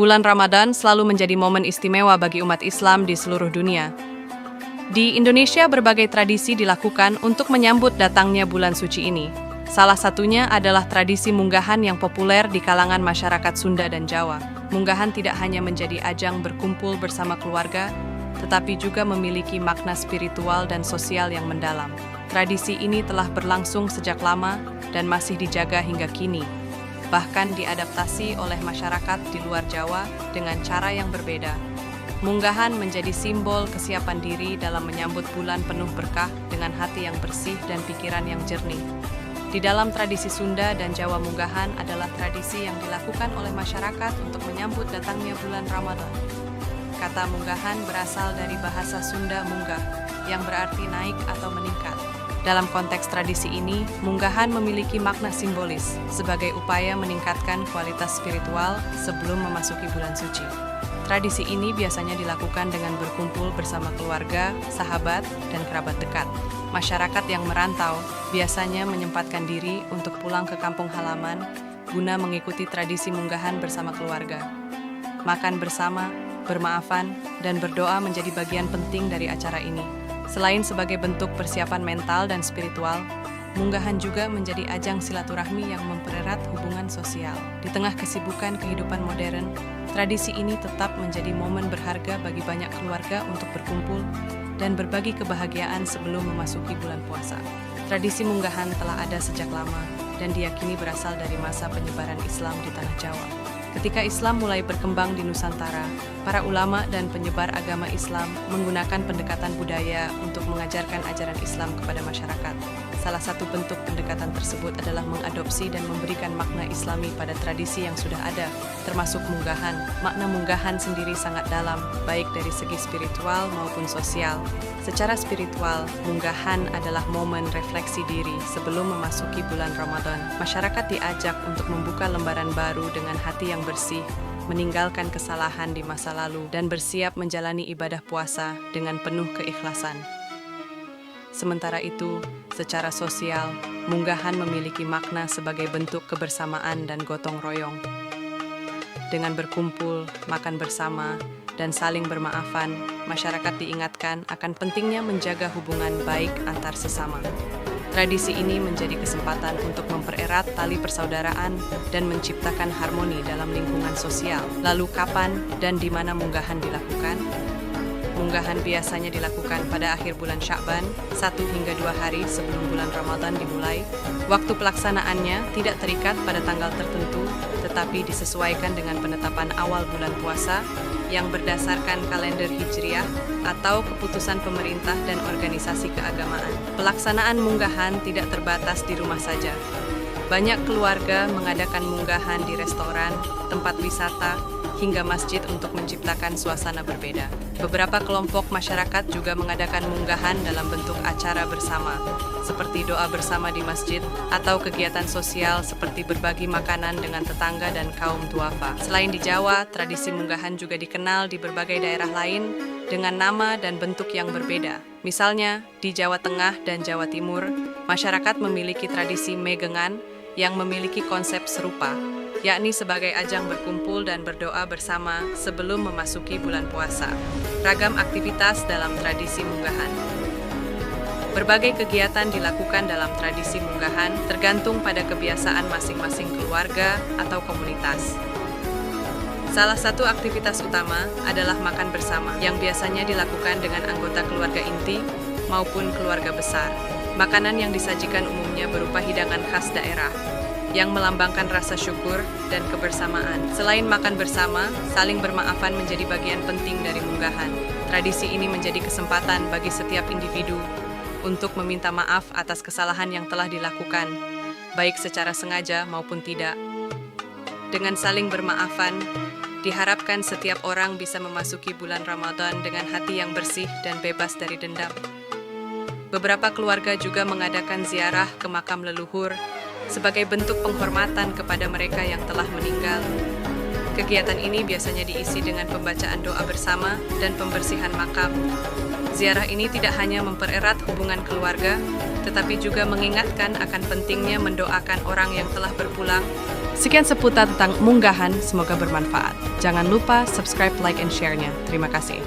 Bulan Ramadan selalu menjadi momen istimewa bagi umat Islam di seluruh dunia. Di Indonesia, berbagai tradisi dilakukan untuk menyambut datangnya bulan suci ini. Salah satunya adalah tradisi munggahan yang populer di kalangan masyarakat Sunda dan Jawa. Munggahan tidak hanya menjadi ajang berkumpul bersama keluarga, tetapi juga memiliki makna spiritual dan sosial yang mendalam. Tradisi ini telah berlangsung sejak lama dan masih dijaga hingga kini. Bahkan diadaptasi oleh masyarakat di luar Jawa dengan cara yang berbeda. Munggahan menjadi simbol kesiapan diri dalam menyambut bulan penuh berkah dengan hati yang bersih dan pikiran yang jernih. Di dalam tradisi Sunda dan Jawa, munggahan adalah tradisi yang dilakukan oleh masyarakat untuk menyambut datangnya bulan Ramadan. Kata munggahan berasal dari bahasa Sunda munggah, yang berarti naik atau meningkat. Dalam konteks tradisi ini, munggahan memiliki makna simbolis sebagai upaya meningkatkan kualitas spiritual sebelum memasuki bulan suci. Tradisi ini biasanya dilakukan dengan berkumpul bersama keluarga, sahabat, dan kerabat dekat. Masyarakat yang merantau biasanya menyempatkan diri untuk pulang ke kampung halaman guna mengikuti tradisi munggahan bersama keluarga. Makan bersama, bermaafan, dan berdoa menjadi bagian penting dari acara ini. Selain sebagai bentuk persiapan mental dan spiritual, munggahan juga menjadi ajang silaturahmi yang mempererat hubungan sosial. Di tengah kesibukan kehidupan modern, tradisi ini tetap menjadi momen berharga bagi banyak keluarga untuk berkumpul dan berbagi kebahagiaan sebelum memasuki bulan puasa. Tradisi munggahan telah ada sejak lama dan diyakini berasal dari masa penyebaran Islam di tanah Jawa. Ketika Islam mulai berkembang di Nusantara, para ulama dan penyebar agama Islam menggunakan pendekatan budaya untuk mengajarkan ajaran Islam kepada masyarakat. Salah satu bentuk pendekatan tersebut adalah mengadopsi dan memberikan makna Islami pada tradisi yang sudah ada, termasuk munggahan. Makna munggahan sendiri sangat dalam, baik dari segi spiritual maupun sosial. Secara spiritual, munggahan adalah momen refleksi diri sebelum memasuki bulan Ramadan. Masyarakat diajak untuk membuka lembaran baru dengan hati yang bersih, meninggalkan kesalahan di masa lalu, dan bersiap menjalani ibadah puasa dengan penuh keikhlasan. Sementara itu, secara sosial, munggahan memiliki makna sebagai bentuk kebersamaan dan gotong royong. Dengan berkumpul, makan bersama, dan saling bermaafan, masyarakat diingatkan akan pentingnya menjaga hubungan baik antar sesama. Tradisi ini menjadi kesempatan untuk mempererat tali persaudaraan dan menciptakan harmoni dalam lingkungan sosial. Lalu kapan dan di mana munggahan dilakukan? Munggahan biasanya dilakukan pada akhir bulan Sya'ban, 1 hingga 2 hari sebelum bulan Ramadan dimulai. Waktu pelaksanaannya tidak terikat pada tanggal tertentu, tetapi disesuaikan dengan penetapan awal bulan puasa yang berdasarkan kalender Hijriah atau keputusan pemerintah dan organisasi keagamaan. Pelaksanaan munggahan tidak terbatas di rumah saja. Banyak keluarga mengadakan munggahan di restoran, tempat wisata, hingga masjid untuk menciptakan suasana berbeda. Beberapa kelompok masyarakat juga mengadakan munggahan dalam bentuk acara bersama, seperti doa bersama di masjid, atau kegiatan sosial seperti berbagi makanan dengan tetangga dan kaum duafa. Selain di Jawa, tradisi munggahan juga dikenal di berbagai daerah lain dengan nama dan bentuk yang berbeda. Misalnya, di Jawa Tengah dan Jawa Timur, masyarakat memiliki tradisi megengan yang memiliki konsep serupa, yakni sebagai ajang berkumpul dan berdoa bersama sebelum memasuki bulan puasa. Ragam aktivitas dalam tradisi munggahan. Berbagai kegiatan dilakukan dalam tradisi munggahan tergantung pada kebiasaan masing-masing keluarga atau komunitas. Salah satu aktivitas utama adalah makan bersama, yang biasanya dilakukan dengan anggota keluarga inti maupun keluarga besar. Makanan yang disajikan umumnya berupa hidangan khas daerah, yang melambangkan rasa syukur dan kebersamaan. Selain makan bersama, saling bermaafan menjadi bagian penting dari munggahan. Tradisi ini menjadi kesempatan bagi setiap individu untuk meminta maaf atas kesalahan yang telah dilakukan, baik secara sengaja maupun tidak. Dengan saling bermaafan, diharapkan setiap orang bisa memasuki bulan Ramadan dengan hati yang bersih dan bebas dari dendam. Beberapa keluarga juga mengadakan ziarah ke makam leluhur sebagai bentuk penghormatan kepada mereka yang telah meninggal. Kegiatan ini biasanya diisi dengan pembacaan doa bersama dan pembersihan makam. Ziarah ini tidak hanya mempererat hubungan keluarga, tetapi juga mengingatkan akan pentingnya mendoakan orang yang telah berpulang Sekian seputar tentang munggahan, semoga bermanfaat. Jangan lupa subscribe, like, and share-nya. Terima kasih.